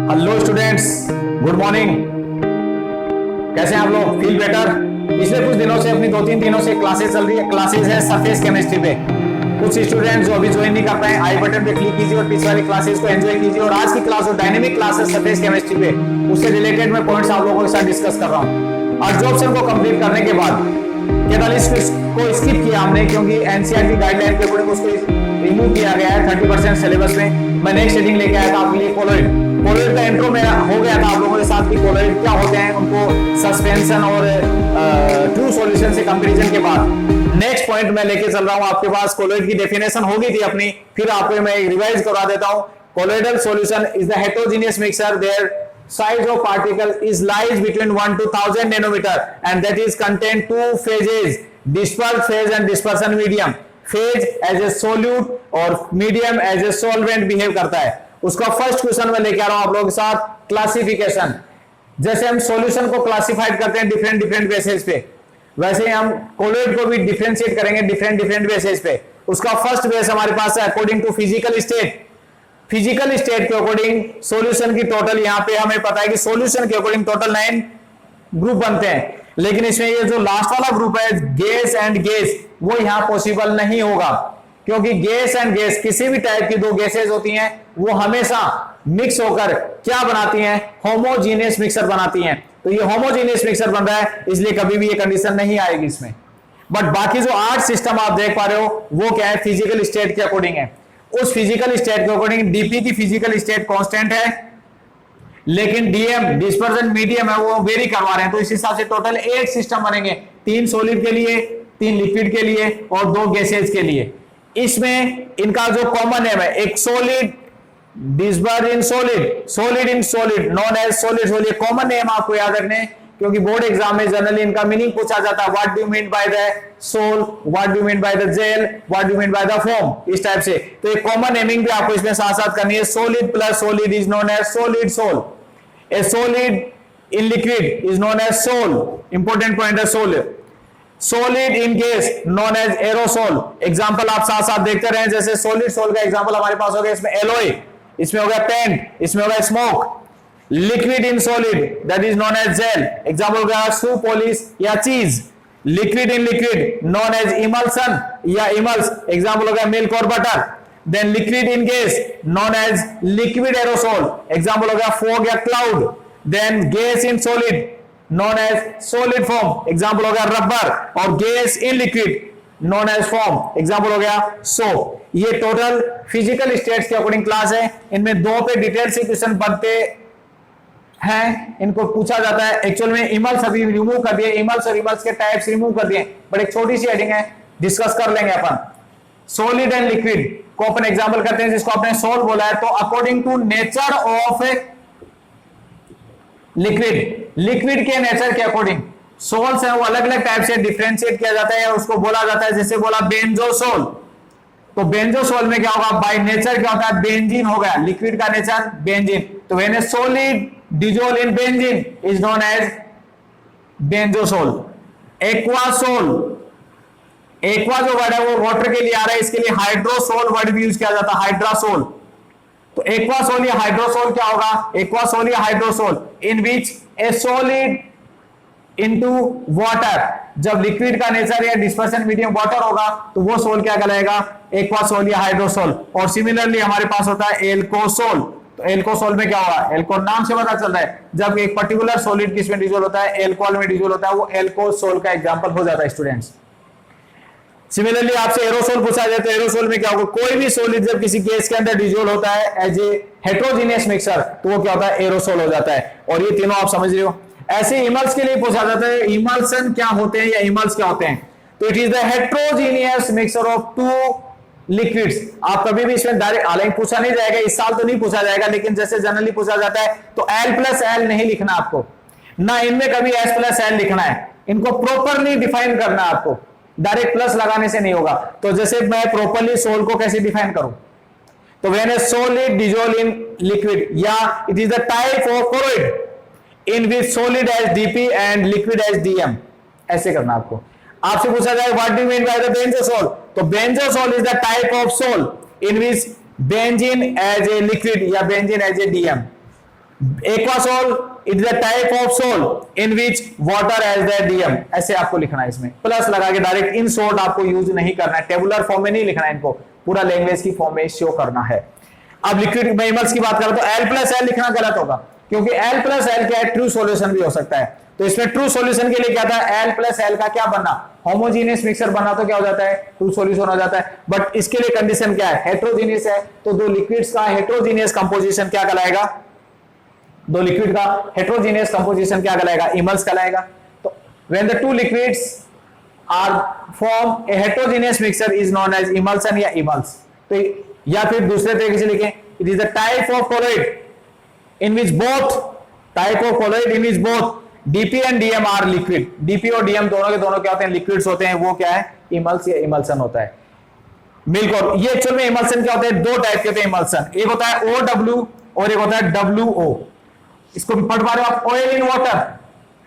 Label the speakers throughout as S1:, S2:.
S1: Hello students, good morning. कैसे हैं आप लोग? Feel better? पिछले कुछ दिनों से अपनी 2-3 दिनों से क्लासेस चल रही है। क्लासेस है सरफेस केमिस्ट्री पे। कुछ स्टूडेंट्स जो अभी ज्वाइन नहीं कर पाए, आई बटन पे क्लिक कीजिए और पिछली वाली क्लासेस को एंजॉय कीजिए। और आज की क्लास जो डायनेमिक क्लास है सरफेस केमिस्ट्री पे, उससे रिलेटेड मैं पॉइंट्स आप लोगों के साथ डिस्कस कर रहा हूँ। एब्जॉर्प्शन को कंप्लीट करने के बाद 43 को स्किप किया हमने, क्योंकि एनसीईआरटी गाइडलाइन के अकॉर्डिंग उसको रिमूव किया गया है 30% सिलेबस में। मैं नेक्स्ट हेडिंग लेके आया था आपके लिए कोलोइड। कोलोइड का इंट्रो मेरा हो गया था आप लोगों के साथ कि कोलोइड क्या होते हैं, उनको सस्पेंशन और ट्रू सॉल्यूशन से कंपैरिजन के बाद नेक्स्ट पॉइंट मैं लेके चल रहा हूं आपके पास। कोलोइड की डेफिनेशन हो गई थी अपनी, फिर आपको मैं रिवाइज करवा देता हूं। Colloidal solution is the heterogeneous mixture their size of particle is lies between 1 to 1000 nanometer and that is contain two phases, dispersed phase and dispersion medium. phase as a solute और medium as a solvent behave करता है। उसका first question मैं लेके आ रहा हूं आप लोगों के साथ। क्लासिफिकेशन, जैसे हम सॉल्यूशन को क्लासिफाइड करते हैं डिफरेंट बेसिस पे, वैसे ही हम कोलोइड को भी डिफरेंशिएट करेंगे डिफरेंट बेसिस पे। उसका फर्स्ट बेस हमारे पास है according to physical state. Physical state के अकॉर्डिंग सॉल्यूशन की टोटल, यहां पे हमें पता है कि सॉल्यूशन के अकॉर्डिंग टोटल 9 ग्रुप बनते हैं, लेकिन इसमें ये जो लास्ट वाला ग्रुप है गैस एंड गैस, वो यहां पॉसिबल नहीं होगा, क्योंकि गैस एंड गैस किसी भी टाइप की दो गैसेज होती हैं वो हमेशा मिक्स होकर क्या बनाती हैं, होमोजीनियस मिक्सर बनाती हैं। तो ये होमोजीनियस मिक्सर बन रहा है, इसलिए कभी भी ये कंडीशन नहीं आएगी इसमें। बट बाकी जो 8 सिस्टम आप देख पा रहे हो वो क्या है, फिजिकल स्टेट के अकॉर्डिंग है। उस फिजिकल स्टेट के अकॉर्डिंग डीपी की फिजिकल स्टेट कांस्टेंट है, लेकिन डीएम डिस्पर्जन मीडियम है वो वेरी करवा रहे हैं। तो इस हिसाब से टोटल 8 सिस्टम बनेंगे, 3 सॉलिड के लिए, 3 लिक्विड के लिए और 2 गैसेज के लिए। इसमें इनका जो कॉमन नेम है, एक solid disperse in solid, solid in solid known as solid sol. ये कॉमन नेम आपको याद रखने, क्योंकि बोर्ड एग्जाम में जनरली इनका मीनिंग पूछा जाता है। What do you mean by the sol, what do you mean by the gel, what do you mean by the foam, इस टाइप से। तो एक कॉमन नेमिंग भी आपको इसमें साथ साथ करनी है। Solid plus solid is known as solid sol. A solid in liquid is known as sol. Important point है sol. Solid in gas known as aerosol. Example आप साथ साथ देखते रहे, जैसे सॉलिड सोल का एग्जांपल हमारे पास हो गया, इसमें एलॉय, इसमें हो गया पेंट, इसमें हो गया smoke. Liquid in solid that is known as gel. Example हो गया शू पॉलिश या cheese. Liquid in liquid known as emulsion या इमल्स। एग्जांपल हो गया मिल्क और butter. Then liquid in gas known as liquid aerosol. Example हो गया फॉग या cloud. Then gas in solid known as solid foam. Example हो गया रबर। और gas in liquid known as foam. Example हो गया सोप। ये टोटल फिजिकल स्टेट्स के अकॉर्डिंग क्लास है। इनमें 2 पे डिटेल से क्वेश्चन बनते हैं, इनको पूछा जाता है। एक्चुअल में इमल्स अभी रिमूव कर दिए, इमल्स और इमल्स के टाइप्स रिमूव कर दिए, बट एक छोटी सी हेडिंग है, डिस्कस कर लेंगे अपन। सॉलिड एंड लिक्विड को अपन एग्जांपल करते हैं, जिसको आपने सोल बोला है। तो according to nature of liquid, liquid के नेचर के अकॉर्डिंग सोल्स है वो अलग अलग टाइप से डिफरेंशिएट किया जाता है, उसको बोला जाता है। जैसे बोला बेंजोसोल, तो बेंजोसोल में क्या होगा, बाय नेचर क्या होता है, बेंजीन हो गया। लिक्विड का नेचर बेंजीन। तो when a solid dissolve in benzene is known as benzosol. Aquasol, aqua जो वर्ड है वो वाटर के लिए आ रहा है, इसके लिए हाइड्रोसोल वर्ड भी यूज किया जाता है, हाइड्रासोल। तो एक्वासोल या हाइड्रोसोल क्या होगा, एक्वासोल या हाइड्रोसोल इन विच ए सॉलिड इनटू वाटर। जब लिक्विड का नेचर या डिस्पर्सन मीडियम वाटर होगा तो वो सोल क्या कहलाएगा, एक्वासोल या हाइड्रोसोल। और सिमिलरली हमारे पास होता है एल्कोसोल। तो एल्कोसोल में क्या होगा, एल्कोहल नाम से पता चल रहा है, जब एक पर्टिकुलर सॉलिड किसमें डिसॉल्व होता है, एल्कोहल में डिसॉल्व होता है, वो एल्कोसोल का एग्जांपल हो जाता है स्टूडेंट्स। सिमिलरली आपसे एरोसोल पूछा जाए तो एरोसोल में क्या होगा, कोई भी सॉलिड जब किसी गैस के अंदर डिसॉल्व होता है एज ए हेटेरोजेनियस मिक्सचर, तो वो क्या होता है, एरोसोल हो जाता है। और ये तीनों आप समझ रहे हो। ऐसे इमल्स के लिए पूछा जाता है, इमल्सन क्या होते हैं या इमल्स क्या होते हैं। तो it is the heterogeneous mixture of 2 liquids. आप कभी भी इसमें डायरेक्ट, हालांकि पूछा नहीं जाएगा, इस साल तो नहीं पूछा जाएगा, लेकिन जैसे जनरली पूछा जाता है तो L+L नहीं लिखना आपको, ना इनमें कभी S+L लिखना है। इनको प्रॉपरली डिफाइन करना है आपको, डायरेक्ट प्लस लगाने से नहीं होगा। तो जैसे मैं प्रॉपरली सोल को कैसे डिफाइन करूं, तो when a solid dissolve in liquid, या it is the type of colloid in which solid as DP and liquid as DM. ऐसे करना आपको। आपसे पूछा जाए what do you mean by the benzosol, तो benzosol is the type of sol in which benzene as a liquid या benzene as a DM. Aquasol it is a type of sol in which water as the DM, ऐसे आपको लिखना है, इसमें plus लगा के direct in short आपको use नहीं करना है, टेबुलर फॉर्म में नहीं लिखना है, इनको पूरा लैंग्वेज की फॉर्म में शो करना है। अब लिक्विड मेमल्स की बात करें तो L प्लस एल लिखना गलत होगा, क्योंकि L प्लस एल क्या है, ट्रू सॉल्यूशन भी हो सकता है। तो इसमें ट्रू सॉल्यूशन के लिए क्या था, L प्लस एल का क्या बनना, होमोजीनियस मिक्सचर बना तो क्या हो जाता है, ट्रू सॉल्यूशन हो जाता है। बट इसके लिए कंडीशन क्या है, हेट्रोजीनियस है, तो दो लिक्विड्स का हेट्रोजीनियस कंपोजिशन क्या कहलाएगा, दो लिक्विड का हेट्रोजीनियस कंपोजिशन क्या कहलाएगा, इमल्स कहलाएगा। तो when the two liquids are form a heterogeneous mixture is known as emulsion या इमल्स। तो या फिर दूसरे तरीके से लिखें, it is the type of colloid in which both, type of colloid in which both DP and DM are liquid, DP और डीएम दोनों के दोनों क्या होते हैं, लिक्विड्स होते हैं, वो क्या है, इमल्स या इमल्सन होता है। मिल्क और ये एक्चुअल में इमल्सन क्या होते हैं, दो टाइप के होते हैं इमल्सन, एक होता है OW और एक होता है WO। इसको पढ़ पा रहे हो आप, oil in water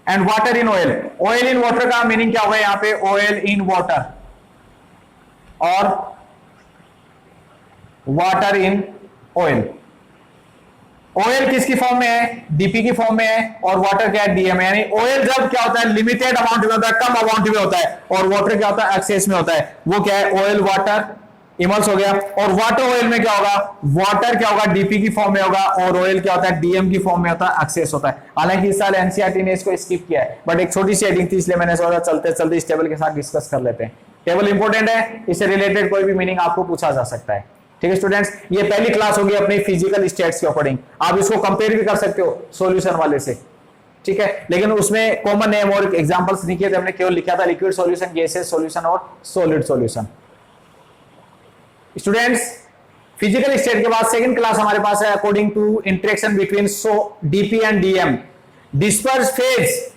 S1: and water in oil. Oil in water का मीनिंग क्या होगा यहां पे, ऑयल इन वाटर, और वाटर इन ऑयल। ऑयल किसकी फॉर्म में है, डीपी की फॉर्म में है, और वाटर क्या है, डीएम। यानी ऑयल जब क्या होता है, लिमिटेड अमाउंट में होता है, कम अमाउंट में होता है, और वाटर क्या होता है, एक्सेस में होता है, वो क्या है, ऑयल वाटर इमल्स हो गया। और वाटर ऑयल में क्या होगा, वाटर क्या होगा, डीपी की फॉर्म में होगा, और ऑयल क्या होता है, डीएम की फॉर्म में होता है, एक्सेस होता है। हालांकि इस साल एनसीईआरटी ने इसको स्किप किया है, बट एक छोटी सी हेडिंग थी, इसलिए मैंने सोचा चलते चलते इस टेबल के साथ डिस्कस कर लेते हैं। टेबल इंपॉर्टेंट है, इससे रिलेटेड कोई भी मीनिंग आपको पूछा जा सकता है। ठीक है स्टूडेंट्स, ये पहली क्लास होगी अपनी फिजिकल स्टेट्स के अकॉर्डिंग। आप इसको कंपेयर भी कर सकते हो सॉल्यूशन वाले से, ठीक है, लेकिन उसमें कॉमन नेम और एग्जांपल्स नहीं किए थे, हमने केवल लिखा था लिक्विड सॉल्यूशन, गैसेस सॉल्यूशन और solid solution. Students, physical state के बाद सेकंड क्लास हमारे पास है according to interaction between DP and DM. Disperse phase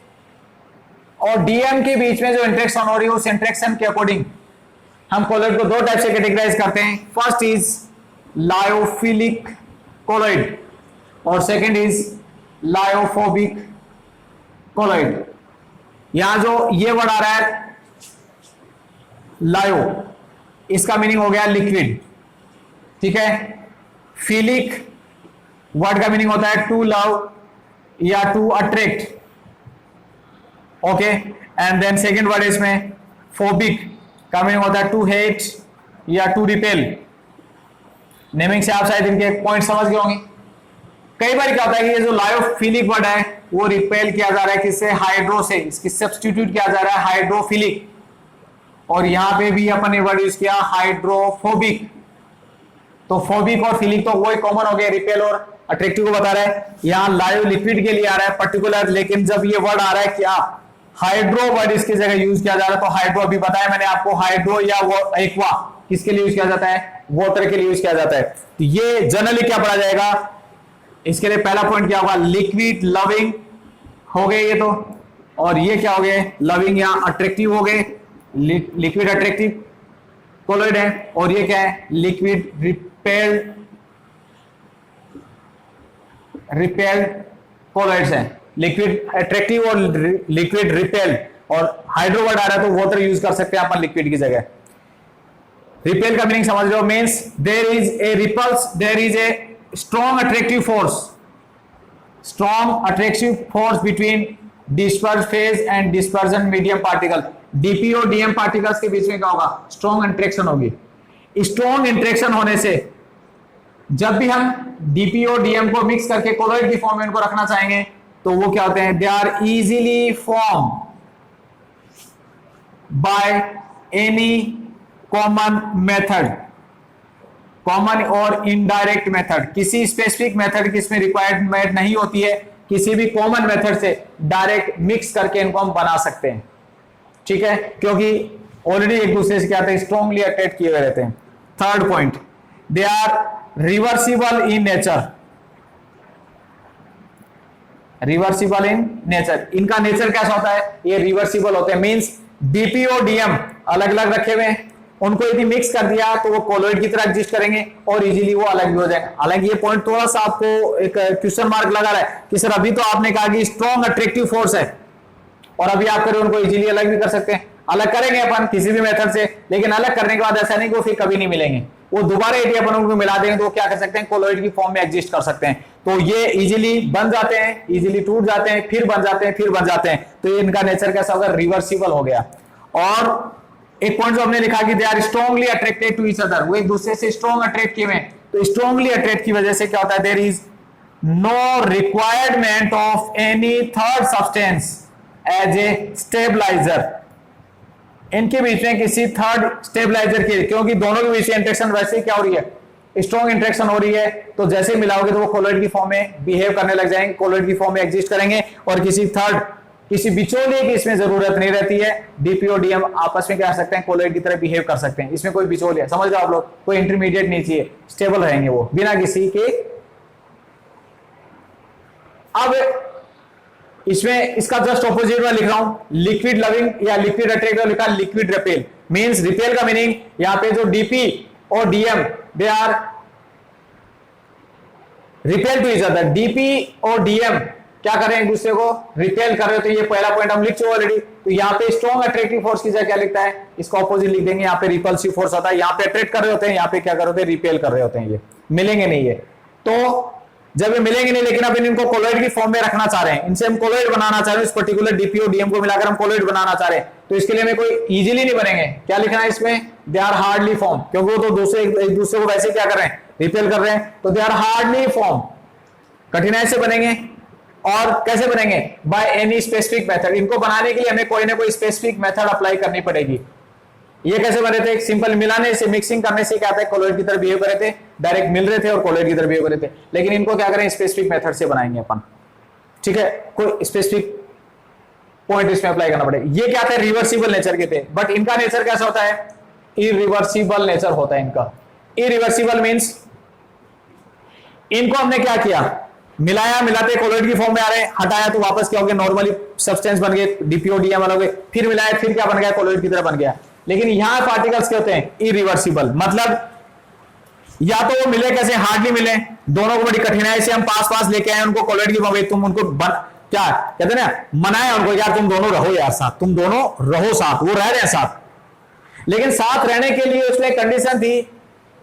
S1: और डीएम के बीच में जो इंटरेक्शन हो रही है, उस इंटरेक्शन के अकॉर्डिंग हम कोलॉइड को दो टाइप से कैटेगराइज करते हैं। फर्स्ट इज लायोफिलिक कोलॉइड और सेकंड इज लायोफोबिक कोलॉइड। यहां जो ये वर्ड आ रहा है लायो, इसका मीनिंग हो गया लिक्विड, ठीक है। फिलिक वर्ड का मीनिंग होता है टू लव या to attract, okay. And then second word इसमें फोबिक का मीनिंग होता है टू हेट या टू रिपेल। नेमिंग से आप शायद इनके पॉइंट समझ गए होंगे। कई बार क्या होता है कि ये जो लायोफिलिक वर्ड है वो रिपेल किया जा रहा है किससे, हाइड्रो से, इसकी सब्स्टिट्यूट किया जा रहा है हाइड्रोफिलिक, और यहां पे भी अपन ने वर्ड यूज किया हाइड्रोफोबिक। तो फोबिक और फिलिक तो वही कॉमन हो गया, रिपेल और अट्रैक्टिव को बता रहा है। यहां लायो लिक्विड के लिए आ रहा है पर्टिकुलर, लेकिन जब ये वर्ड आ रहा है क्या, हाइड्रो वर्ड इसकी जगह यूज किया जा रहा है, तो हाइड्रो अभी बताया मैंने आपको, हाइड्रो या एक्वा किसके लिए यूज किया जाता है, वाटर के लिए यूज किया जाता है। तो ये जनरली क्या पढ़ा जाएगा, इसके लिए पहला पॉइंट क्या होगा, लिक्विड लविंग हो गए ये तो, और ये क्या हो गए, लविंग या अट्रैक्टिव हो गए, लिक्विड अट्रैक्टिव कोलॉइड है, और ये क्या है, लिक्विड रिपेल्ड कोलॉइड्स है। लिक्विड अट्रैक्टिव और लिक्विड रिपेल, और हाइड्रो वर्ड आ रहा है तो वाटर यूज कर सकते हैं अपन लिक्विड की जगह। रिपेल का मीनिंग समझ लो, means there is a repulse, there is a strong attractive force between disperse phase and dispersion medium particle. DP और डीएम पार्टिकल्स के बीच में क्या होगा, स्ट्रॉन्ग इंटरेक्शन होगी। स्ट्रॉन्ग इंटरेक्शन होने से जब भी हम डीपी और डीएम को मिक्स करके कोलॉइड की फॉर्म में इनको रखना चाहेंगे तो वो क्या होते हैं, they are easily form by any common method, common और इनडायरेक्ट मेथड। किसी स्पेसिफिक मेथड की इसमें रिक्वायरमेंट नहीं होती है, किसी भी कॉमन मेथड से डायरेक्ट मिक्स करके इनको हम बना सकते हैं, ठीक है, क्योंकि ऑलरेडी एक दूसरे से क्या होता है, स्ट्रॉन्गली अटैच किए हुए रहते हैं। Third point, they are reversible in nature, reversible in nature. इनका नेचर कैसा होता है, ये रिवर्सिबल होते हैं, मींस डीपी और डीएम अलग अलग रखे हुए हैं, उनको यदि मिक्स कर दिया तो वो कोलॉइड की तरह एग्जिस्ट करेंगे और इजीली वो अलग भी हो जाएंगे। हालांकि ये पॉइंट थोड़ा सा आपको एक क्वेश्चन मार्क लगा रहा है कि सर अभी तो आपने कहा कि स्ट्रॉन्ग अट्रैक्टिव फोर्स है, और अभी आप करें उनको इजीली अलग भी कर सकते हैं। अलग करेंगे अपन किसी भी मेथड से, लेकिन अलग करने के बाद ऐसा नहीं कि वो फिर कभी नहीं मिलेंगे, वो दोबारा यदि अपन उनको मिला देंगे तो वो क्या कर सकते हैं, कोलॉइड की फॉर्म में एग्जिस्ट कर सकते हैं। तो ये इजीली बन जाते हैं, इजीली टूट जाते हैं, फिर बन जाते हैं, फिर बन जाते हैं। तो ये इनका नेचर कैसा होगा, रिवर्सिबल हो गया। और एक पॉइंट जो हमने लिखा कि they are strongly attracted to each other, वो एक दूसरे से स्ट्रॉन्ग अट्रैक्ट किए हुए। तो स्ट्रांगली अट्रैक्ट की वजह से क्या होता है, there is no requirement of any third substance as a stabiliser. इनके बीच में किसी थर्ड स्टेबलाइजर की, क्योंकि दोनों के बीच में इंटरेक्शन वैसे ही क्या हो रही है, स्ट्रॉन्ग इंटरेक्शन हो रही है। तो जैसे मिलाओगे तो वो कोलोइड की फॉर्म में बिहेव करने लग जाएंगे, कोलोइड की फॉर्म में एग्जिस्ट करेंगे, और किसी थर्ड, किसी बिचौलिए की इसमें जरूरत नहीं रहती है। डीपीओ डीएम आपस में क्या कर सकते हैं, कोलोइड की तरह बिहेव कर सकते हैं। इसमें कोई बिचौलिया, समझ लो आप लोग, कोई इंटरमीडिएट नहीं चाहिए, स्टेबल रहेंगे वो बिना किसी के। अब इसमें इसका जस्ट ऑपोजिट में लिख रहा हूं, लिक्विड लविंग या लिक्विड अट्रैक्ट लिखा, लिक्विड रिपेल। मींस रिपेल का मीनिंग यहां पे जो डीपी और DM they are repel to each other. DP और डीएम क्या कर रहे हैं, एक दूसरे को रिपेल कर रहे होते हैं। ये पहला पॉइंट हम लिख चुके ऑलरेडी। तो यहाँ पे स्ट्रॉन्ग अट्रैक्टिव फोर्स की जगह क्या लिखता है, इसका ऑपोजिट लिख देंगे, यहाँ पे रिपल्सिव फोर्स होता है। यहाँ पे अट्रैक्ट कर रहे होते हैं, यहाँ पे क्या कर रहे होते हैं, रिपेल कर रहे होते हैं। ये मिलेंगे नहीं है, तो जब ये मिलेंगे नहीं, लेकिन अब इनको कोलोइड की फॉर्म में रखना चाह रहे हैं, इनसे हम कोलोइड बनाना चाह रहे हैं, इस पर्टिकुलर डीपीओ डीएम को मिलाकर हम कोलोइड बनाना चाह रहे हैं। तो इसके लिए हमें कोई इजीली नहीं बनेंगे। क्या लिखना है इसमें, दे आर हार्डली फॉर्म, क्योंकि वो तो दूसरे एक दूसरे को वैसे क्या कर रहे हैं, रिपेल कर रहे हैं। तो दे आर हार्डली फॉर्म, कठिनाई से बनेंगे। और कैसे बनेंगे, बाय एनी स्पेसिफिक मेथड। इनको बनाने के लिए हमें कोई ना कोई स्पेसिफिक मेथड अप्लाई करनी पड़ेगी। ये कैसे बने थे, सिंपल मिलाने से, मिक्सिंग करने से क्या था, कोलोइड की तरह बिहेव कर रहे थे, डायरेक्ट मिल रहे थे और कोलोइड की तरह बिहेव कर रहे थे। लेकिन इनको क्या करें, स्पेसिफिक मेथड से बनाएंगे अपन, ठीक है, कोई स्पेसिफिक पॉइंट इसमें अप्लाई करना पड़ेगा। ये क्या थे, रिवर्सिबल नेचर के थे, बट इनका नेचर कैसा होता है, इरिवर्सिबल नेचर होता है इनका। इरिवर्सिबल मींस इनको हमने क्या किया, मिलाया, मिलाते कोलोइड की फॉर्म में आ रहे हैं, हटाया तो वापस क्या हो गया, नॉर्मली सब्सटेंस बन गए, डीपीओ डीएम बनोगे, फिर मिलाया, फिर क्या बन गया, कोलोइड की तरह बन गया। लेकिन यहां पार्टिकल्स क्या होते हैं, इरिवर्सिबल। मतलब या तो वो मिले कैसे, हार्डली मिले, दोनों को बड़ी कठिनाई से हम पास पास लेके आए उनको कोलोइड की फॉर्म में, तुम उनको क्या कहते हैं ना, मनाए उनको, यार तुम दोनों रहो यार साथ, तुम दोनों रहो साथ, वो रह रहे हैं साथ। लेकिन साथ रहने के लिए उसमें कंडीशन थी,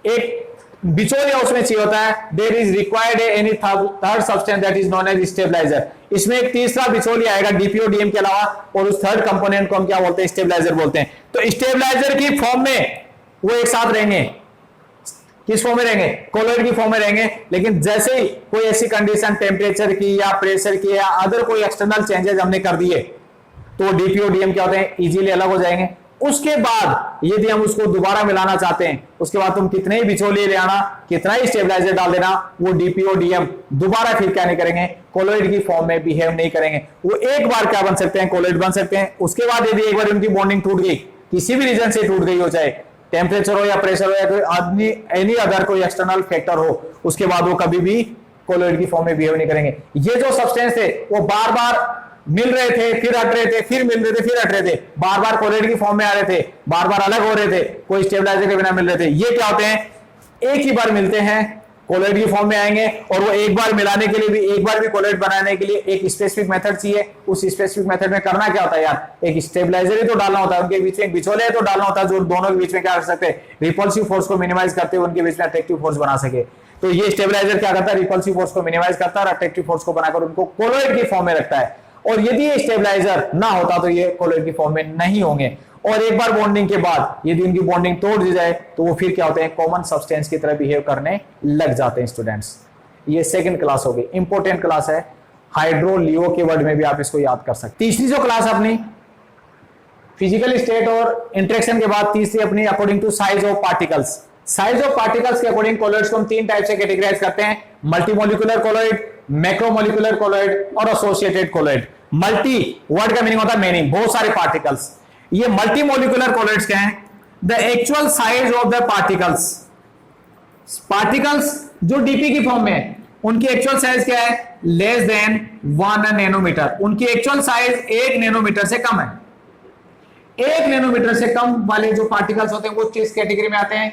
S1: एक बिचौलिया उसमें चाहिए होता है, there is required any third substance that is known as stabiliser. इसमें एक तीसरा बिचौलिया आएगा डीपीओ डीएम के अलावा, और उस थर्ड कंपोनेंट को हम क्या बोलते हैं, स्टेबलाइजर बोलते हैं। तो स्टेबलाइजर की फॉर्म में वो एक साथ रहेंगे, किस फॉर्म में रहेंगे, कोलोइड की फॉर्म में रहेंगे। लेकिन जैसे ही कोई ऐसी कंडीशन टेम्परेचर की या प्रेशर की या अदर कोई एक्सटर्नल चेंजेस हमने कर दिए, तो डीपीओ डीएम क्या होते हैं, इजीली अलग हो जाएंगे। उसके बाद यदि हम उसको दोबारा मिलाना चाहते हैं, उसके बाद तुम कितने ही बिचौलिए ले आना, कितना ही स्टेबलाइजर डाल देना, वो डीपीओ डीएम दोबारा फिर क्या नहीं करेंगे, कोलोइड की फॉर्म में बिहेव नहीं करेंगे। वो एक बार क्या बन सकते हैं, कोलोइड बन सकते हैं। उसके बाद यदि एक बार उनकी बॉन्डिंग टूट गई, किसी भी रीजन से टूट गई हो, चाहे टेम्परेचर हो या प्रेशर हो या कोई आदमी एनी अदर कोई एक्सटर्नल फैक्टर हो, उसके बाद वो कभी भी कोलोइड की फॉर्म में बिहेव नहीं करेंगे। ये जो सब्सटेंस थे वो बार बार मिल रहे थे, फिर हट रहे थे, फिर मिल रहे थे, फिर हट रहे थे, बार बार कोलोइड की फॉर्म में आ रहे थे, बार बार अलग हो रहे थे, कोई स्टेबलाइजर के बिना मिल रहे थे। ये क्या होते हैं, एक ही बार मिलते हैं, कोलोइड की फॉर्म में आएंगे, और वो एक बार मिलाने के लिए भी, एक बार भी कोलोइड बनाने के लिए एक स्पेसिफिक मेथड चाहिए। उस स्पेसिफिक मेथड में करना क्या होता है यार, एक स्टेबलाइजर ही तो डालना होता है, उनके बीच में एक बिचौलिया तो डालना होता है, जो दोनों के बीच में क्या कर सकते हैं, रिपल्सिव फोर्स को मिनिमाइज करते हुए उनके बीच में अट्रैक्टिव फोर्स बना सके। तो ये स्टेबलाइजर क्या करता है, रिपल्सिव फोर्स को मिनिमाइज करता है और अट्रैक्टिव फोर्स को बनाकर उनको कोलोइड की फॉर्म में रखता है। और यदि ये स्टेबलाइजर ना होता तो ये कोलोइड की फॉर्म में नहीं होंगे। और एक बार बॉन्डिंग के बाद यदि उनकी बॉन्डिंग तोड़ दी जाए तो वो फिर क्या होते हैं, कॉमन सब्सटेंस की तरह बिहेव करने लग जाते हैं स्टूडेंट्स। ये सेकंड क्लास होगी, इंपॉर्टेंट क्लास है, हाइड्रो लियो के वर्ड में भी आप इसको याद कर सकते। तीसरी जो क्लास अपनी फिजिकल स्टेट और इंटरेक्शन के बाद तीसरी अपनी according to size of particles. Size of particles के अकॉर्डिंग कोलोइड्स को हम तीन टाइप से कैटेगराइज करते हैं, मल्टीमोलिकुलर कोलोइड, मैक्रोमोलिकुलर कोलोइड और एसोसिएटेड कोलोइड। मल्टी वर्ड का मीनिंग होता है मेनी, बहुत सारे पार्टिकल्स। ये मल्टीमोलिकुलर कोलोइड्स क्या हैं, the actual size of the particles. Particles जो डीपी की फॉर्म में है उनकी एक्चुअल साइज क्या है, लेस देन 1 नैनोमीटर। उनकी एक्चुअल साइज 1 नैनोमीटर से कम है। 1 नैनोमीटर से कम वाले जो पार्टिकल्स होते हैं वो किस कैटेगरी में आते हैं,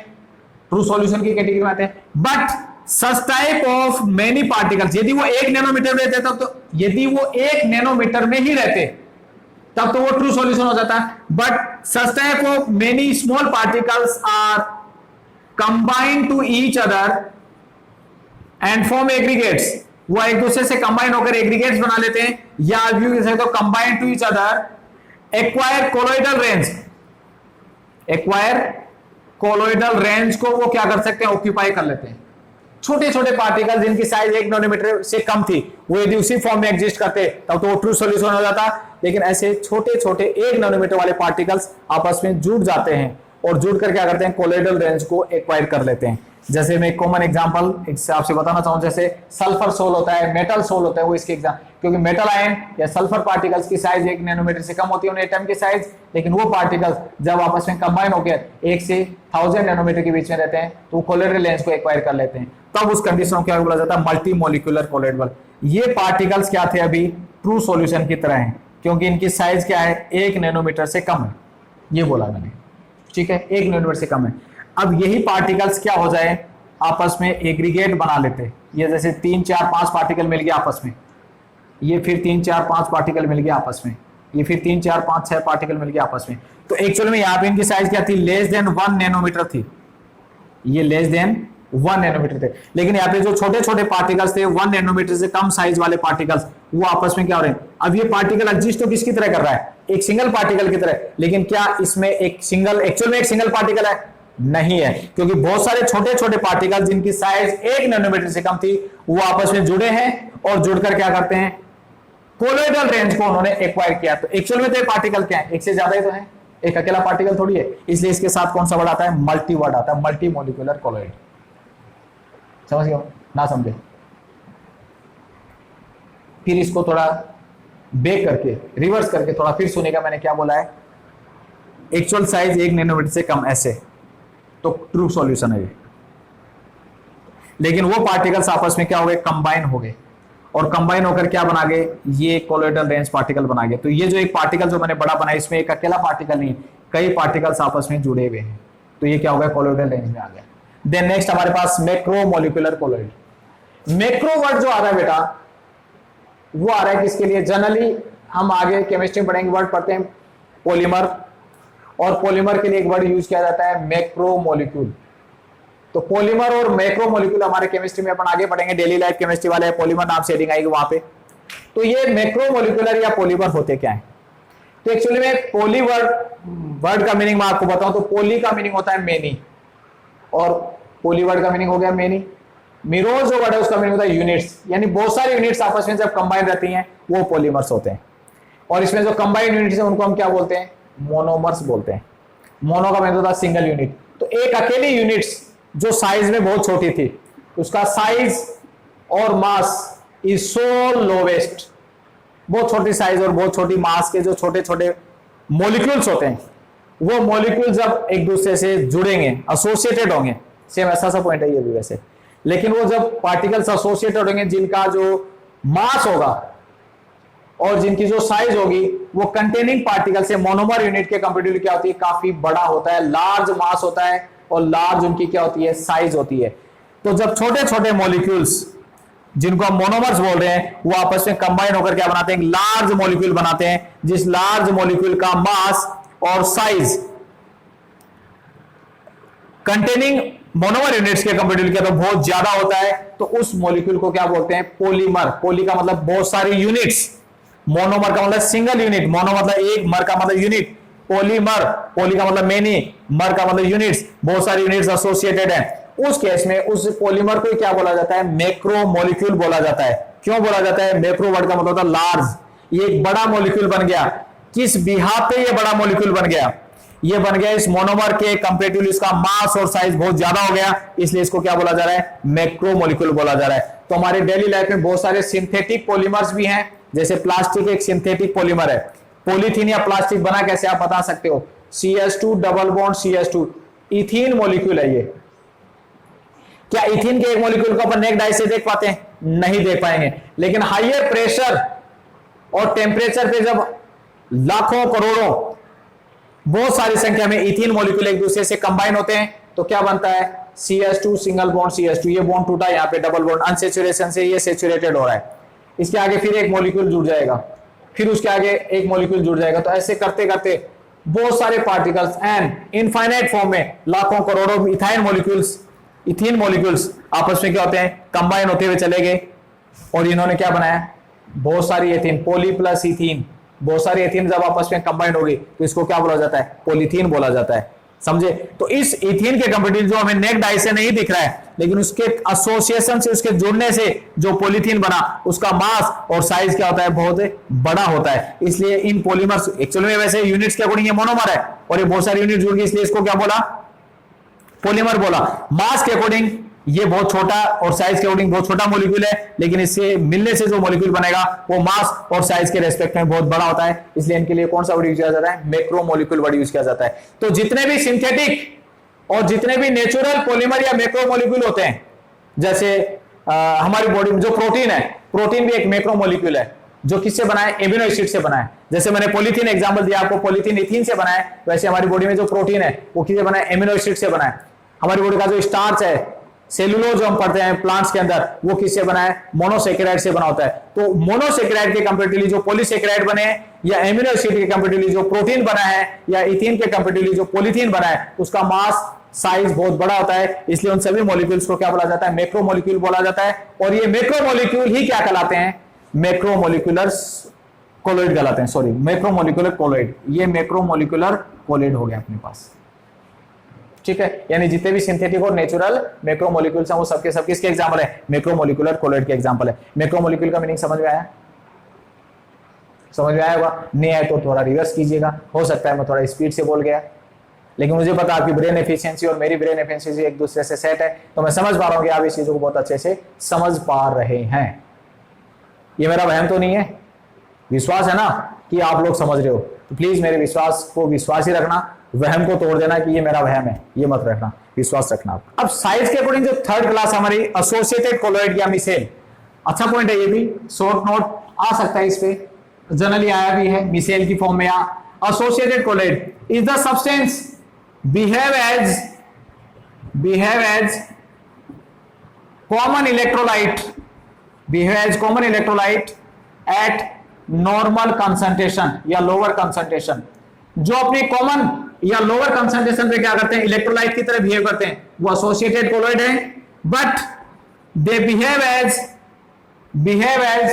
S1: ट्रू सॉल्यूशन की कैटेगरी में आते हैं। But such type of many particles, यदि वो 1 नैनोमीटर में रहते तब तो, यदि वो 1 नैनोमीटर में ही रहते तब तो वो ट्रू सॉल्यूशन हो जाता। But such type of many small particles are combined to each other and form aggregates. वो एक दूसरे से कंबाइन होकर एग्रीगेट्स बना लेते हैं, या आप यूज कर सकते हो combine to each other acquire colloidal range. Acquire colloidal range को वो क्या कर सकते हैं, ऑक्यूपाई कर लेते हैं। छोटे छोटे पार्टिकल जिनकी साइज 1 नैनोमीटर से कम थी, वो यदि उसी फॉर्म में एग्जिस्ट करते तब तो वो ट्रू सॉल्यूशन हो जाता, लेकिन ऐसे छोटे छोटे 1 नैनोमीटर वाले पार्टिकल्स आपस में जुड़ जाते हैं और जुड़ कर क्या करते हैं, कोलोइडल रेंज को एक्वायर कर लेते हैं। जैसे मैं एक कॉमन एग्जांपल आपसे बताना चाहूं, जैसे सल्फर सोल होता है, मेटल सोल होता है, वो इसके एग्जाम, क्योंकि मेटल आयन या सल्फर पार्टिकल्स की साइज 1 नैनोमीटर से कम होती है उन्हें एटम की साइज, लेकिन वो पार्टिकल्स जब आपस में कंबाइन होकर 1 से 1000 नैनोमीटर के बीच में रहते हैं तो वो कोलोइडल रेंज को एक्वायर कर लेते हैं। तब उस कंडीशन को क्या बोला जाता है, मल्टी मोलिकुलर कोलोइडल। ये पार्टिकल्स क्या थे, अभी ट्रू सॉल्यूशन की तरह हैं, क्योंकि इनकी साइज क्या है, 1 नैनोमीटर से कम है, ये बोला मैंने, ठीक है, 1 नैनोमीटर से कम है। अब यही पार्टिकल्स क्या हो जाए, आपस में एग्रीगेट बना लेते हैं। ये जैसे 3 4 5 पार्टिकल मिल गया आपस में, ये फिर 3 4 5 पार्टिकल मिल गया आपस में, ये फिर 3 4 5 6 पार्टिकल मिल गया आपस में। तो एक्चुअल में यहाँ पे इनकी साइज क्या थी, लेस देन 1 नैनोमीटर थी, ये लेस देन 1 नैनोमीटर थे। लेकिन यहाँ पे जो छोटे छोटे पार्टिकल्स थे 1 नैनोमीटर से कम साइज वाले पार्टिकल्स, वो आपस में क्या हो रहे हैं। अब ये पार्टिकल एग्जिस्ट तो किसकी तरह कर रहा है, एक सिंगल पार्टिकल की तरह, लेकिन क्या इसमें एक सिंगल, एक्चुअल में एक सिंगल पार्टिकल है, नहीं है, क्योंकि बहुत सारे छोटे छोटे पार्टिकल जिनकी साइज 1 नैनोमीटर से कम थी वो आपस में जुड़े हैं और जुड़कर क्या करते हैं, कोलोइडल रेंज को उन्होंने एक्वायर किया। तो एक्चुअल में तो पार्टिकल क्या है, एक से ज्यादा ही तो है, एक अकेला पार्टिकल थोड़ी है, इसलिए इसके साथ कौन सा वर्ड आता है, मल्टी वर्ड आता है, मल्टी मोलिकुलर कोलोइड। समझ गए ना, समझे। फिर इसको थोड़ा बेक करके, रिवर्स करके थोड़ा फिर सुनेगा मैंने क्या बोला है, एक्चुअल साइज 1 नैनोमीटर से कम, ऐसे तो ट्रू सॉल्यूशन है ये। लेकिन वो पार्टिकल्स आपस में क्या हो गए, कंबाइन हो गए, और कंबाइन होकर क्या बना गए, ये कोलोइडल रेंज पार्टिकल बना गए। तो ये जो एक पार्टिकल जो मैंने बड़ा बनाया, इसमें एक अकेला पार्टिकल नहीं, कई पार्टिकल्स आपस में जुड़े हुए हैं, तो ये क्या हो गया, कोलोइडल रेंज में आ गया। देन नेक्स्ट हमारे पास macro molecular colloid. Macro word जो आ रहा है बेटा, वो आ रहा है किसके लिए, जनरली हम आगे केमिस्ट्री में पढ़ेंगे, वर्ड पढ़ते हैं पॉलीमर, और पॉलीमर के लिए एक वर्ड यूज किया जाता है मैक्रो मॉलिक्यूल। तो पॉलीमर और मैक्रो मॉलिक्यूल हमारे केमिस्ट्री में अपन आगे पढ़ेंगे, डेली लाइफ केमिस्ट्री वाले पॉलीमर नाम से हेडिंग आएगी वहां पे। तो ये मैक्रो मॉलिक्यूलर या पॉलीमर होते क्या है, तो एक्चुअली में पॉली वर्ड का मीनिंग मैं आपको बताऊं तो पॉली का मीनिंग होता है मेनी, और पॉली वर्ड का मीनिंग हो गया मेनी। मिरोज जो वर्ड है उसका मीनिंग होता है यूनिट्स, यानी बहुत सारी यूनिट्स आपस में जब कंबाइन रहती हैं वो पॉलीमर्स होते हैं। और इसमें जो कंबाइंड यूनिट्स है उनको हम क्या बोलते हैं, मोनोमर्स बोलते हैं। मोनो का मतलब होता है सिंगल यूनिट। तो एक अकेली यूनिट्स जो साइज में बहुत छोटी थी, उसका साइज और मास इज सो लोवेस्ट, बहुत छोटी साइज और बहुत छोटी मास के जो छोटे छोटे मॉलिक्यूल्स होते हैं, वो मॉलिक्यूल जब एक दूसरे से जुड़ेंगे, एसोसिएटेड होंगे, सेम ऐसा सा पॉइंट है ये भी वैसे, लेकिन वो जब पार्टिकल्स एसोसिएटेड होंगे जिनका जो मास होगा और जिनकी जो साइज होगी वो कंटेनिंग पार्टिकल से मोनोमर यूनिट के कंपैरेटिवली क्या होती है, काफी बड़ा होता है, लार्ज मास होता है और लार्ज उनकी क्या होती है, साइज होती है। तो जब छोटे छोटे मॉलिक्यूल्स जिनको हम मोनोमर्स बोल रहे हैं वो आपस में कंबाइन होकर क्या बनाते हैं, लार्ज मॉलिक्यूल बनाते हैं, जिस लार्ज मॉलिक्यूल का मास और साइज कंटेनिंग मोनोमर यूनिट्स के कंपैरेटिवली क्या तो बहुत ज्यादा होता है, तो उस मॉलिक्यूल को क्या बोलते हैं, पॉलीमर। पॉली का मतलब बहुत सारी यूनिट्स, मोनोमर का मतलब सिंगल यूनिट, मोनो मतलब एक, मर का मतलब यूनिट, पॉलीमर, पॉली का मतलब मेनी, मर का मतलब यूनिट्स, बहुत सारी यूनिट्स एसोसिएटेड हैं। उस केस में उस पॉलीमर को क्या बोला जाता है, मैक्रो मॉलिक्यूल बोला जाता है। क्यों बोला जाता है, मैक्रो वर्ड का मतलब होता है लार्ज, ये एक बड़ा मॉलिक्यूल बन गया। किस बिहाफ पे ये बड़ा मॉलिक्यूल बन गया, ये बन गया इस मोनोमर के कंपैरेटिवली इसका मास और साइज बहुत ज्यादा हो गया, इसलिए इसको क्या बोला जा रहा है, मैक्रो मॉलिक्यूल बोला जा रहा है। तो हमारे डेली लाइफ में बहुत सारे सिंथेटिक पॉलीमर्स भी हैं, जैसे प्लास्टिक एक सिंथेटिक पॉलीमर है। पॉलीथीन या प्लास्टिक बना कैसे आप बता सकते हो, CH2 double bond CH2, ethene molecule है ये। क्या इथीन के एक मॉलिक्यूल को अपन नेक डाई से देख पाते हैं, नहीं देख पाएंगे, लेकिन हाईयर प्रेशर और टेम्परेचर पे जब लाखों करोड़ों बहुत सारी संख्या में इथीन मॉलिक्यूल एक दूसरे से कंबाइन होते हैं तो क्या बनता है, CH2 सिंगल बॉन्ड CH2, ये बॉन्ड टूटा, यहाँ पे डबल बॉन्ड, अनसेचुरेशन से ये सेचुरेटेड हो रहा है, इसके आगे फिर एक मॉलिक्यूल जुड़ जाएगा, फिर उसके आगे एक मॉलिक्यूल जुड़ जाएगा। तो ऐसे करते करते बहुत सारे पार्टिकल्स एंड इनफाइनाइट फॉर्म में लाखों करोड़ों इथाइन मॉलिक्यूल्स, इथीन मॉलिक्यूल्स आपस में क्या होते हैं, कंबाइन होते हुए चले गए और इन्होंने क्या बनाया, बहुत सारी एथीन, पॉली प्लस इथीन, बहुत सारी एथीन जब आपस में कंबाइंड होगी तो इसको क्या बोला जाता है, पॉलीथीन बोला जाता है, समझे। तो इस इथीन के कंपेटिटिव जो हमें नेक्ड आई से नहीं दिख रहा है, लेकिन उसके एसोसिएशन से, उसके जुड़ने से जो पॉलीथीन बना, उसका मास और साइज क्या होता है, बहुत बड़ा होता है। इसलिए इन पॉलीमर्स एक्चुअली में वैसे यूनिट्स के अकॉर्डिंग ये मोनोमर है और ये बहुत सारी यूनिट जुड़ गई, इसलिए इसको क्या बोला, पॉलीमर बोला। मास के अकॉर्डिंग ये बहुत छोटा और साइज के अकॉर्डिंग बहुत छोटा मॉलिक्यूल है, लेकिन इससे मिलने से जो मॉलिक्यूल बनेगा वो मास और साइज के रेस्पेक्ट में बहुत बड़ा होता है, इसलिए इनके लिए कौन सा वर्ड यूज किया जाता है, मैक्रो मॉलिक्यूल वर्ड यूज किया जाता है। तो जितने भी सिंथेटिक और जितने भी नेचुरल पॉलीमर या मैक्रो मॉलिक्यूल होते हैं, जैसे हमारी बॉडी में जो प्रोटीन है, प्रोटीन भी एक मैक्रो मॉलिक्यूल है जो किससे बना है, एमिनो एसिड से बना है। जैसे मैंने पॉलीथीन एग्जांपल दिया आपको, पॉलीथीन इथीन से बना है, वैसे हमारी बॉडी में जो प्रोटीन है वो किससे बना है, एमिनो एसिड से बना है। हमारी बॉडी का जो स्टार्च है, सेलुलोज जो हम पढ़ते हैं प्लांट्स के अंदर, वो किससे बना है, मोनोसेकेराइड से बना होता है। तो मोनोसेकेराइड के कंपैरेटिवली जो पॉलीसेकेराइड बने हैं, या एमिनो एसिड के कंपैरेटिवली जो प्रोटीन बना है, या इथीन के कंपैरेटिवली जो पॉलीथीन बना है, उसका मास साइज बहुत बड़ा होता है, इसलिए उन सभी मॉलिक्यूल्स को क्या बोला जाता है, मैक्रो मॉलिक्यूल बोला जाता है। और ये मैक्रो मॉलिक्यूल ही क्या कहलाते हैं, मैक्रोमोलिक्यूलर कोलॉइड कहलाते हैं, सॉरी मैक्रोमोलिक्यूलर कोलॉइड, ये मैक्रोमोलिक्यूलर कोलॉइड हो गया अपने पास, ठीक है। यानी जितने भी सिंथेटिक और नेचुरल मैक्रोमोलिक्यूल्स हैं वो सबके सब किसके एग्जांपल है, मैक्रोमोलिक्यूलर कोलॉइड के एग्जांपल है। मैक्रोमोलिक्यूल का मीनिंग समझ में आया, समझ में आया होगा, नहीं आया तो थोड़ा रिवर्स कीजिएगा, हो सकता है मैं थोड़ा स्पीड से बोल गया, लेकिन मुझे पता आपकी ब्रेन एफिशिएंसी और मेरी ब्रेन एफिशिएंसी एक दूसरे से सेट है, तो मैं समझ पा रहा हूं कि आप इस चीजों को बहुत अच्छे से समझ पा रहे हैं। ये मेरा वहम तो नहीं है, विश्वास है ना कि आप लोग समझ रहे हो, तो प्लीज मेरे विश्वास को विश्वास ही रखना, वहम को तोड़ देना कि ये मेरा वहम है, ये मत रखना, विश्वास रखना। अब साइज के अकॉर्डिंग जो थर्ड क्लास हमारी एसोसिएटेड कोलॉइड या मिसेल, अच्छा पॉइंट है, ये भी शॉर्ट नोट आ सकता है, इस पे जनरली आया भी है मिसेल की फॉर्म में। या associated colloid is the substance behave as common electrolyte at normal concentration या lower concentration। जो अपनी कॉमन या लोअर कंसंट्रेशन पे क्या करते हैं, इलेक्ट्रोलाइट की तरह बिहेव करते हैं, वो एसोसिएटेड कोलॉइड है, but they behave as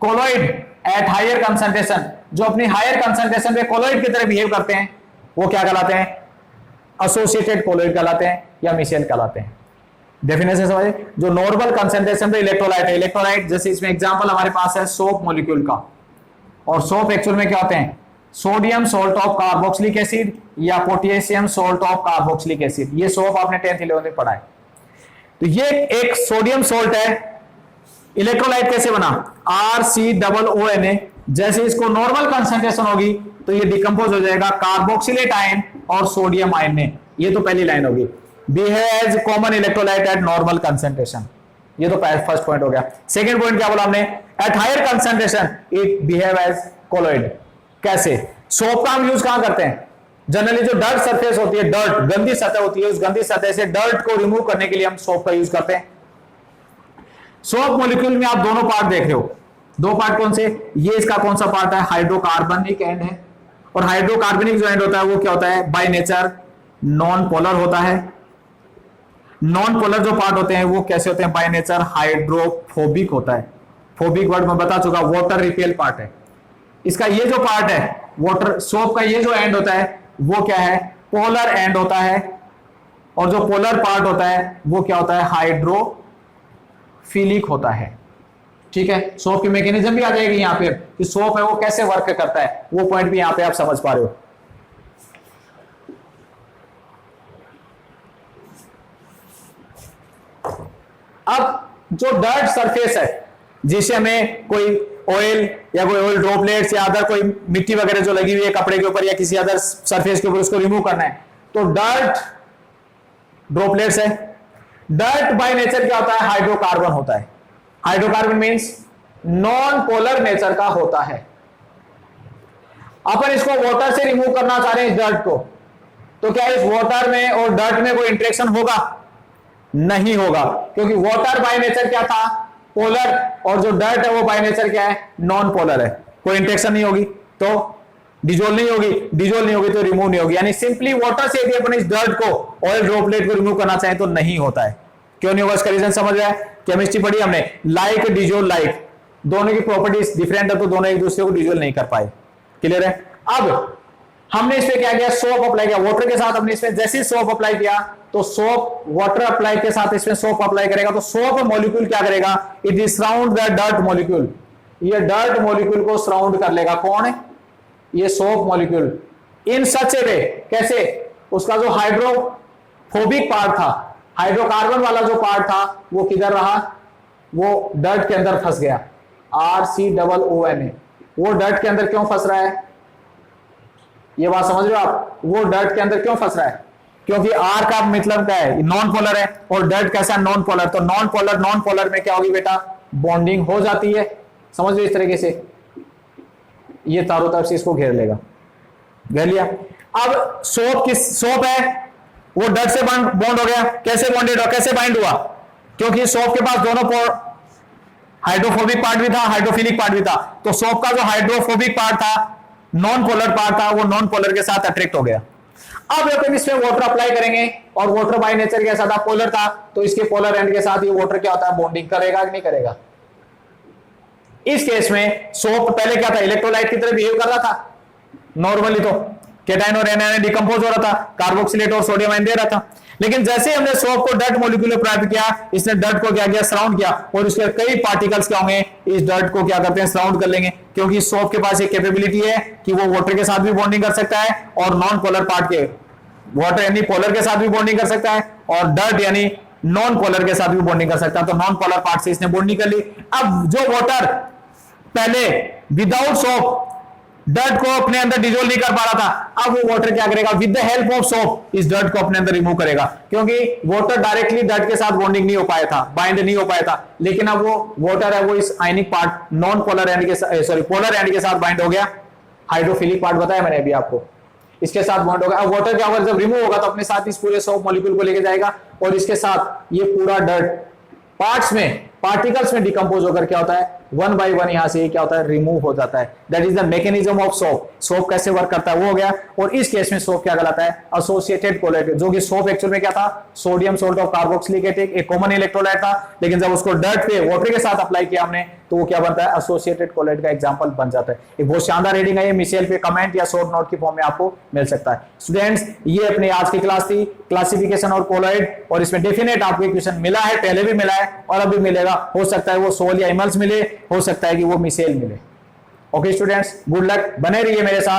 S1: colloid at higher concentration. जो अपनी हायर कंसंट्रेशन पे कोलॉइड की तरह बिहेव करते हैं वो क्या कहलाते हैं, एसोसिएटेड कोलॉइड कहलाते हैं या मिसेल कहलाते हैं। डेफिनेशन समझे, जो नॉर्मल कंसंट्रेशन पे इलेक्ट्रोलाइट है, इलेक्ट्रोलाइट जैसे इसमें एग्जांपल हमारे पास है सोप मॉलिक्यूल का, और सोप एक्चुअल में क्या होते हैं, sodium salt of carboxylic acid या potassium salt of carboxylic acid. ये सोप आपने 10th 11th में पढ़ा है। तो ये एक सोडियम सोल्ट है, इलेक्ट्रोलाइट कैसे बना, RCOONA। जैसे इसको नॉर्मल कंसंट्रेशन होगी तो ये डिकम्पोज हो जाएगा कार्बोक्सिलेट आयन और सोडियम आयन में। ये तो पहली लाइन होगी, behave as common electrolyte at normal concentration. ये तो फर्स्ट पॉइंट हो गया। सेकंड पॉइंट क्या बोला हमने, at higher concentration it behave as colloid. कैसे, सोप का हम यूज कहां करते हैं, जनरली जो डर्ट सरफेस होती है, डर्ट गंदी सतह होती है, उस गंदी सतह से डर्ट को रिमूव करने के लिए हम सोप का यूज करते हैं। सोप मॉलिक्यूल में आप दोनों पार्ट देख रहे हो, दो पार्ट कौन से, ये इसका कौन सा पार्ट है, हाइड्रोकार्बनिक एंड है, और हाइड्रोकार्बनिक जो एंड होता है वो क्या होता है, बाय नेचर नॉन पोलर होता है। नॉन पोलर जो पार्ट होते हैं वो कैसे होते हैं, बाय नेचर हाइड्रोफोबिक होता है। फोबिक वर्ड में बता चुका, वाटर रिपेल पार्ट है इसका। ये जो पार्ट है वाटर सोप का, ये जो एंड होता है वो क्या है, पोलर एंड होता है, और जो पोलर पार्ट होता है वो क्या होता है, हाइड्रोफिलिक होता है। ठीक है, सोप की मैकेनिज्म भी आ जाएगी यहां पे कि सोप है वो कैसे वर्क करता है, वो पॉइंट भी यहां पे आप समझ पा रहे हो। अब जो डर्ट सरफेस है जिसे हमें कोई ऑयल या कोई ऑयल ड्रॉपलेट्स या अदर कोई मिट्टी वगैरह जो लगी हुई है कपड़े के ऊपर या किसी अदर सरफेस के ऊपर, उसको रिमूव करना है, तो डर्ट ड्रॉपलेट्स है। डर्ट बाय नेचर क्या होता है, हाइड्रोकार्बन होता है। Hydrocarbon means non polar nature का होता है। अपन इसको वाटर से रिमूव करना चाह रहे हैं इस डर्ट को, तो क्या इस वाटर में और डर्ट में कोई इंटरेक्शन होगा, नहीं होगा, क्योंकि वाटर बाय नेचर क्या था, पोलर, और जो डर्ट है वो बाय नेचर क्या है, नॉन पोलर है। कोई इंटरेक्शन नहीं होगी तो डिजोल्व नहीं होगी, डिजोल्व नहीं होगी तो रिमूव नहीं होगी। यानी सिंपली वाटर से यदि अपन इस डर्ट को, ऑयल ड्रॉपलेट को रिमूव करना चाहें तो नहीं होता है। क्यों नहीं होगा इसका रीजन समझ रहा है? केमिस्ट्री पढ़ी हमने, लाइक डिजोल लाइक, दोनों की प्रॉपर्टीज डिफरेंट है तो दोनों एक दूसरे को डिजोल नहीं कर पाए। क्लियर है? अब हमने इस पे क्या किया, सोप अप्लाई किया वाटर के साथ। हमने इसमें जैसे ही सोप अप्लाई किया तो सोप वाटर अप्लाई के साथ इसमें सोप अप्लाई करेगा तो सोप मॉलिक्यूल क्या करेगा, it is surround the dirt molecule, ये डर्ट मॉलिक्यूल को सराउंड कर लेगा। कौन है? ये सोप मॉलिक्यूल। इन सच ए वे, कैसे? उसका जो हाइड्रोफोबिक पार्ट था, हाइड्रोकार्बन वाला जो पार्ट था वो किधर रहा, वो डर्ट के अंदर फंस गया। RCOONA, वो डर्ट के अंदर क्यों फंस रहा है? ये बात समझ रहे हो आप? वो डर्ट के अंदर क्यों फंस रहा है? क्योंकि R का मतलब क्या है, नॉन पोलर है, और डर्ट कैसा, नॉन पोलर। तो नॉन पोलर में क्या होगी बेटा, बॉन्डिंग हो जाती है। समझ लो इस तरीके से, ये चारों तरफ से इसको घेर लेगा, घेर लिया। अब सोप है, वो डर्ट से बॉन्ड हो गया। कैसे बॉन्डेड हुआ, कैसे बाइंड हुआ? क्योंकि सोप के पास दोनों हाइड्रोफोबिक पार्ट भी था, हाइड्रोफिलिक पार्ट भी था। तो सोप का जो हाइड्रोफोबिक पार्ट था, नॉन पोलर पार्ट था, वो नॉन पोलर के साथ अट्रैक्ट हो गया। अब अपन इसमें वाटर अप्लाई करेंगे, और वाटर बाय नेचर कैसा था, पोलर था, तो इसके पोलर एंड के साथ ये वाटर क्या होता है, बॉन्डिंग करेगा कि नहीं करेगा? इस केस में सोप पहले क्या था, इलेक्ट्रोलाइट की तरह बिहेव कर रहा था नॉर्मली, तो केटाइन और एनायन डिकम्पोज हो रहा था, कार्बोक्सिलेट और सोडियम आयन दे रहा था। लेकिन जैसे ही हमने सोप को डर्ट मॉलिक्यूल में प्राप्त किया, इसने डर्ट को क्या किया, सराउंड किया, और उसके कई पार्टिकल्स क्या होंगे, इस डर्ट को क्या करते हैं, सराउंड कर लेंगे। क्योंकि सोप के पास एक कैपेबिलिटी है कि वो वाटर के साथ भी बॉन्डिंग कर सकता है, और नॉन पोलर पार्ट के, वाटर यानी पोलर के साथ भी बॉन्डिंग कर सकता है, और डर्ट यानी नॉन पोलर के साथ भी बॉन्डिंग कर सकता है। तो नॉन पोलर पार्ट से इसने बॉन्डिंग कर ली। अब जो वाटर पहले विदाउट सोप डर्ट को अपने अंदर डिजोल्व नहीं कर पा रहा था, अब वो वाटर क्या करेगा, with the help of soap इस डर्ट को अपने अंदर रिमूव करेगा। क्योंकि वाटर डायरेक्टली डर्ट के साथ बॉन्डिंग नहीं हो पाया था, बाइंड नहीं हो पाया था, लेकिन अब वो वाटर है वो इस आयनिक पार्ट नॉन पोलर एंड के पोलर एंड के साथ बाइंड हो गया। हाइड्रोफिलिक पार्ट बताया मैंने अभी आपको, इसके साथ बॉन्ड होगा। अब वाटर क्या होगा, जब रिमूव होगा तो अपने साथ इस पूरे सोप मॉलिक्यूल को लेके जाएगा, और इसके साथ ये पूरा डर्ट पार्ट्स में, पार्टिकल्स में डिकम्पोज होकर क्या होता है, वन बाय वन यहां से क्या होता है, रिमूव हो जाता है। That is the mechanism of soap. Soap कैसे वर्क करता है वो हो गया। और इस केस में सोप क्या कहलाता है, एसोसिएटेड कोलेट, जो कि सोप एक्चुअल में क्या था, sodium salt of carboxylic acid, एक कॉमन इलेक्ट्रोलाइट था, लेकिन जब उसको डर्ट पे वाटर के साथ अप्लाई किया हमने तो वो क्या बनता है, एसोसिएटेड कोलेट का एग्जांपल बन जाता है। एक बहुत शानदार रीडिंग है ये, मिसेल पे कमेंट या शॉर्ट नोट की फॉर्म में आपको मिल सकता है। स्टूडेंट्स, ये अपनी आज की क्लास थी, क्लासिफिकेशन और कोलॉइड, और इसमें डेफिनेट आपको क्वेश्चन मिला है, पहले भी मिला है और अभी मिलेगा। हो सकता है वो सोल या इमल्स मिले, हो सकता है कि वो मिसेल मिले। ओके स्टूडेंट्स, गुड लक, बने रहिए मेरे साथ।